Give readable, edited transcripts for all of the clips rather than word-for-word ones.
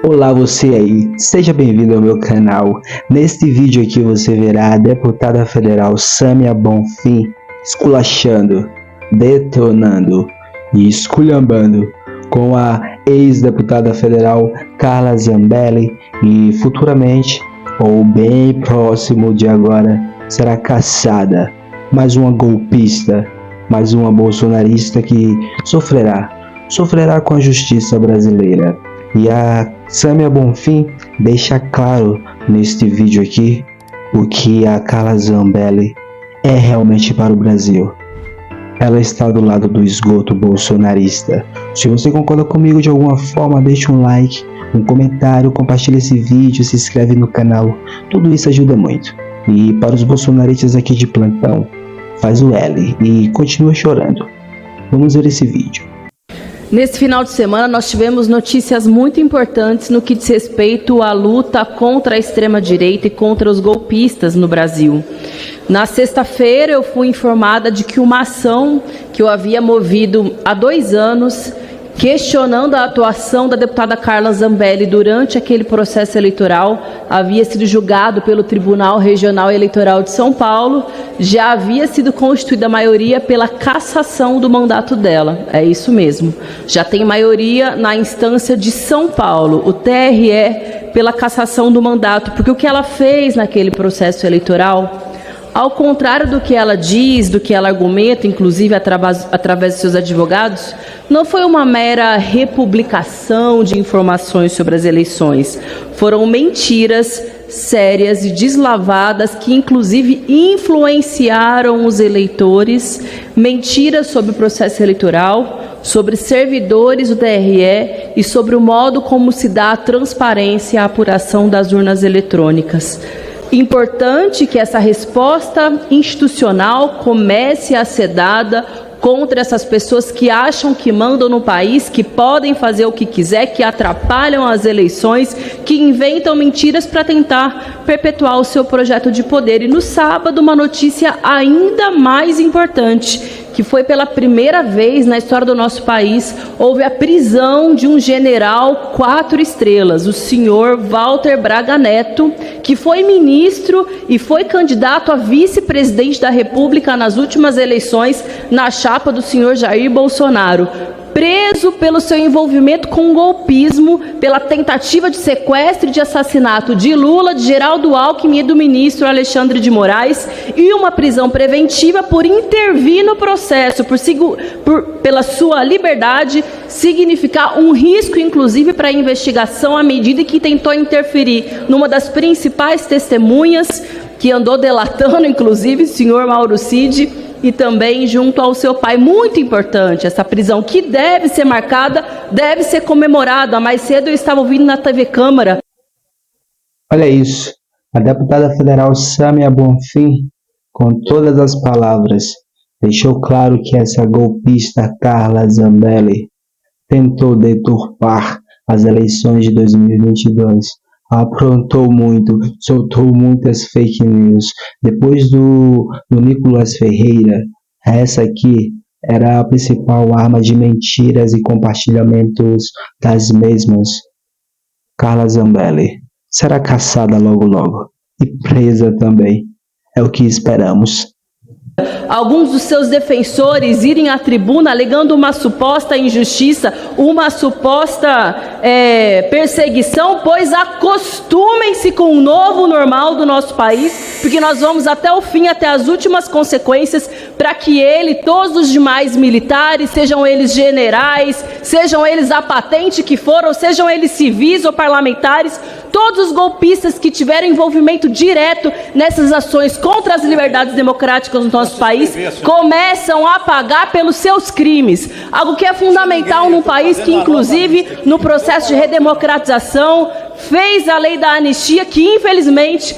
Olá você aí, seja bem-vindo ao meu canal. Neste vídeo aqui você verá a deputada federal Sâmia Bonfim esculachando, detonando e esculhambando com a ex-deputada federal Carla Zambelli e futuramente, ou bem próximo de agora, será caçada. Mais uma golpista, mais uma bolsonarista que sofrerá com a justiça brasileira. E a Sâmia Bonfim deixa claro neste vídeo aqui o que a Carla Zambelli é realmente para o Brasil. Ela está do lado do esgoto bolsonarista. Se você concorda comigo de alguma forma, deixe um like, um comentário, compartilhe esse vídeo, se inscreve no canal. Tudo isso ajuda muito. E para os bolsonaristas aqui de plantão, faz o L e continua chorando. Vamos ver esse vídeo. Nesse final de semana nós tivemos notícias muito importantes no que diz respeito à luta contra a extrema-direita e contra os golpistas no Brasil. Na sexta-feira eu fui informada de que uma ação que eu havia movido há 2 anos, questionando a atuação da deputada Carla Zambelli durante aquele processo eleitoral, havia sido julgado pelo Tribunal Regional Eleitoral de São Paulo, já havia sido constituída a maioria pela cassação do mandato dela. É isso mesmo. Já tem maioria na instância de São Paulo, o TRE, pela cassação do mandato, porque o que ela fez naquele processo eleitoral, ao contrário do que ela diz, do que ela argumenta, inclusive através de seus advogados, não foi uma mera republicação de informações sobre as eleições. Foram mentiras sérias e deslavadas que, inclusive, influenciaram os eleitores, mentiras sobre o processo eleitoral, sobre servidores do TRE e sobre o modo como se dá a transparência e a apuração das urnas eletrônicas. Importante que essa resposta institucional comece a ser dada contra essas pessoas que acham que mandam no país, que podem fazer o que quiser, que atrapalham as eleições, que inventam mentiras para tentar perpetuar o seu projeto de poder. E no sábado, uma notícia ainda mais importante, que foi pela primeira vez na história do nosso país, houve a prisão de um general 4 estrelas, o senhor Walter Braga Neto, que foi ministro e foi candidato a vice-presidente da República nas últimas eleições, na chapa do senhor Jair Bolsonaro. Preso pelo seu envolvimento com o golpismo, pela tentativa de sequestro e de assassinato de Lula, de Geraldo Alckmin e do ministro Alexandre de Moraes, e uma prisão preventiva por intervir no processo, pela sua liberdade, significar um risco, inclusive, para a investigação, à medida que tentou interferir numa das principais testemunhas, que andou delatando, inclusive, o senhor Mauro Cid, e também junto ao seu pai. Muito importante essa prisão, que deve ser marcada, deve ser comemorada. Mais cedo eu estava ouvindo na TV Câmara. Olha isso, a deputada federal Sâmia Bonfim, com todas as palavras, deixou claro que essa golpista Carla Zambelli tentou deturpar as eleições de 2022. Aprontou muito, soltou muitas fake news. Depois do Nicolas Ferreira, essa aqui era a principal arma de mentiras e compartilhamentos das mesmas. Carla Zambelli será caçada logo e presa também. É o que esperamos. Alguns dos seus defensores irem à tribuna alegando uma suposta injustiça, uma suposta perseguição, pois acostumem-se com o novo normal do nosso país, porque nós vamos até o fim, até as últimas consequências, para que ele, todos os demais militares, sejam eles generais, sejam eles a patente que foram, sejam eles civis ou parlamentares, todos os golpistas que tiveram envolvimento direto nessas ações contra as liberdades democráticas do nosso país, começam a pagar pelos seus crimes. Algo que é fundamental num país que, inclusive, no processo de redemocratização, fez a lei da anistia, que infelizmente,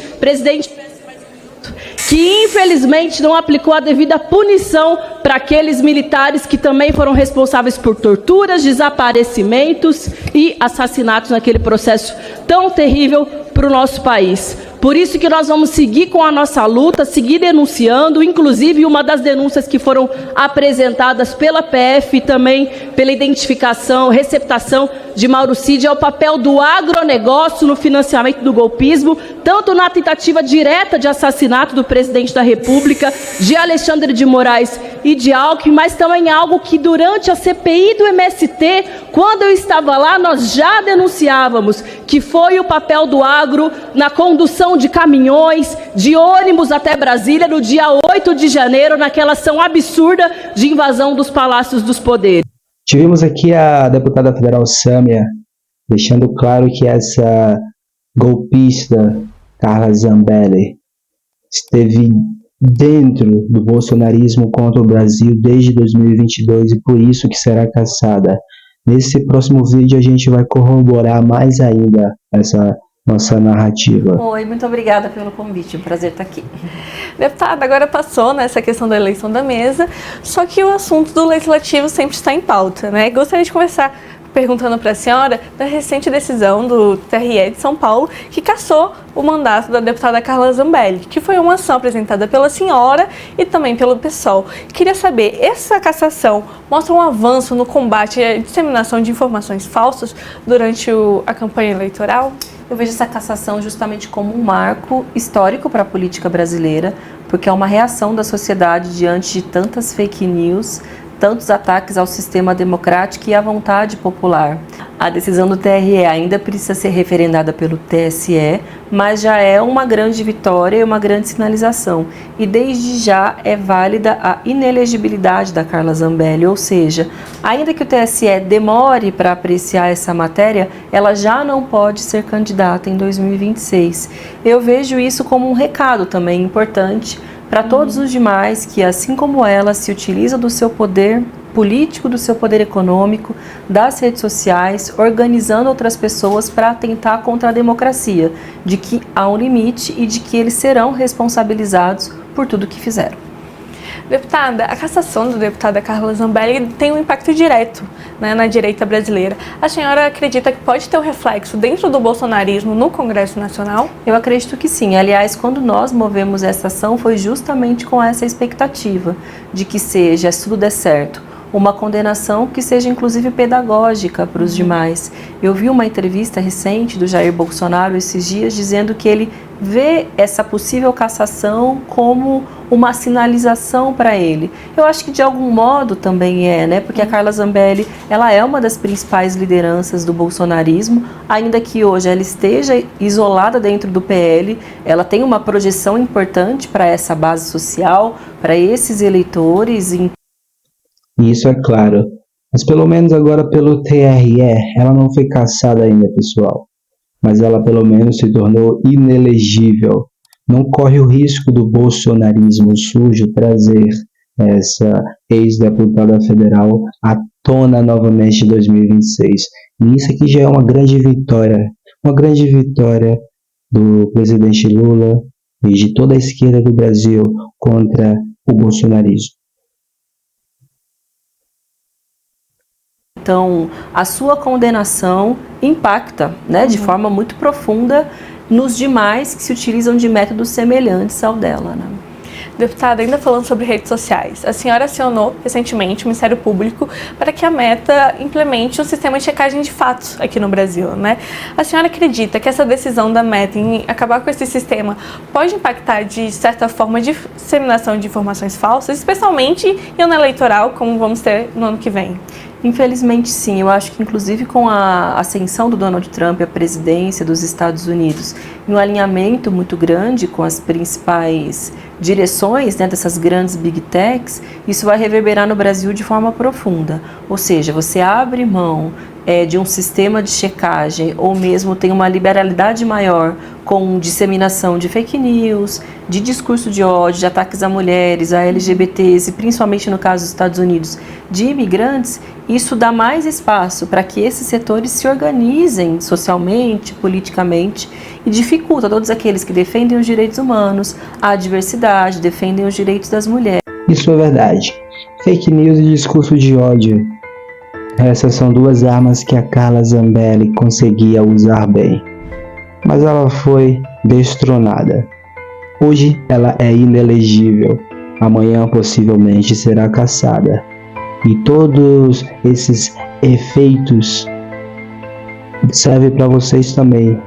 não aplicou a devida punição para aqueles militares que também foram responsáveis por torturas, desaparecimentos e assassinatos naquele processo tão terrível para o nosso país. Por isso que nós vamos seguir com a nossa luta, seguir denunciando, inclusive uma das denúncias que foram apresentadas pela PF e também pela identificação, receptação de Mauro Cid é o papel do agronegócio no financiamento do golpismo, tanto na tentativa direta de assassinato do presidente da República, de Alexandre de Moraes e de Alckmin, mas também algo que durante a CPI do MST, quando eu estava lá, nós já denunciávamos, que foi o papel do agro na condução de caminhões, de ônibus até Brasília, no dia 8 de janeiro, naquela ação absurda de invasão dos palácios dos poderes. Tivemos aqui a deputada federal Sâmia deixando claro que essa golpista Carla Zambelli esteve dentro do bolsonarismo contra o Brasil desde 2022 e por isso que será caçada. Nesse próximo vídeo a gente vai corroborar mais ainda essa nossa narrativa. Oi, muito obrigada pelo convite, um prazer estar aqui. Deputada, agora passou nessa questão da eleição da mesa, só que o assunto do legislativo sempre está em pauta, né? Gostaria de começar perguntando para a senhora da recente decisão do TRE de São Paulo que cassou o mandato da deputada Carla Zambelli, que foi uma ação apresentada pela senhora e também pelo PSOL. Queria saber, essa cassação mostra um avanço no combate à disseminação de informações falsas durante a campanha eleitoral? Eu vejo essa cassação justamente como um marco histórico para a política brasileira, porque é uma reação da sociedade diante de tantas fake news, tantos ataques ao sistema democrático e à vontade popular. A decisão do TRE ainda precisa ser referendada pelo TSE, mas já é uma grande vitória e uma grande sinalização. E desde já é válida a inelegibilidade da Carla Zambelli, ou seja, ainda que o TSE demore para apreciar essa matéria, ela já não pode ser candidata em 2026. Eu vejo isso como um recado também importante para todos os demais que, assim como ela, se utilizam do seu poder político, do seu poder econômico, das redes sociais, organizando outras pessoas para atentar contra a democracia, de que há um limite e de que eles serão responsabilizados por tudo que fizeram. Deputada, a cassação da deputada Carla Zambelli tem um impacto direto, né, na direita brasileira. A senhora acredita que pode ter um reflexo dentro do bolsonarismo no Congresso Nacional? Eu acredito que sim. Aliás, quando nós movemos essa ação foi justamente com essa expectativa de que seja, se tudo der certo, uma condenação que seja inclusive pedagógica para os demais. Eu vi uma entrevista recente do Jair Bolsonaro esses dias dizendo que ele vê essa possível cassação como uma sinalização para ele. Eu acho que de algum modo também né? Porque a Carla Zambelli, ela é uma das principais lideranças do bolsonarismo, ainda que hoje ela esteja isolada dentro do PL, ela tem uma projeção importante para essa base social, para esses eleitores. Isso é claro, mas pelo menos agora pelo TRE, ela não foi cassada ainda, pessoal, mas ela pelo menos se tornou inelegível. Não corre o risco do bolsonarismo sujo trazer essa ex-deputada federal à tona novamente em 2026. E isso aqui já é uma grande vitória do presidente Lula e de toda a esquerda do Brasil contra o bolsonarismo. Então, a sua condenação impacta, né, de forma muito profunda nos demais que se utilizam de métodos semelhantes ao dela, né? Deputada, ainda falando sobre redes sociais, a senhora acionou recentemente o Ministério Público para que a Meta implemente um sistema de checagem de fatos aqui no Brasil, né? A senhora acredita que essa decisão da Meta em acabar com esse sistema pode impactar de certa forma a disseminação de informações falsas, especialmente em ano eleitoral, como vamos ter no ano que vem? Infelizmente sim, eu acho que inclusive com a ascensão do Donald Trump à presidência dos Estados Unidos, em um alinhamento muito grande com as principais direções, né, dessas grandes big techs, isso vai reverberar no Brasil de forma profunda. Ou seja, você abre mão de um sistema de checagem ou mesmo tem uma liberalidade maior com disseminação de fake news, de discurso de ódio, de ataques a mulheres, a LGBTs e principalmente no caso dos Estados Unidos, de imigrantes, isso dá mais espaço para que esses setores se organizem socialmente, politicamente e dificulta todos aqueles que defendem os direitos humanos, a diversidade, defendem os direitos das mulheres. Isso é verdade. Fake news e discurso de ódio. Essas são duas armas que a Carla Zambelli conseguia usar bem. Mas ela foi destronada. Hoje ela é inelegível. Amanhã possivelmente será cassada. E todos esses efeitos serve para vocês também,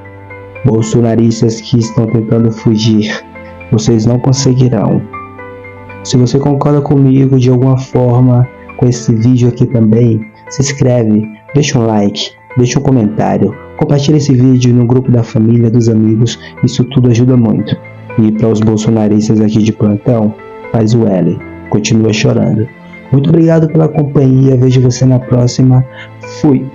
bolsonaristas que estão tentando fugir. Vocês não conseguirão. Se você concorda comigo de alguma forma com esse vídeo aqui também, se inscreve, deixa um like, deixa um comentário, compartilha esse vídeo no grupo da família, dos amigos, isso tudo ajuda muito. E para os bolsonaristas aqui de plantão, faz o L, continua chorando. Muito obrigado pela companhia, vejo você na próxima, fui!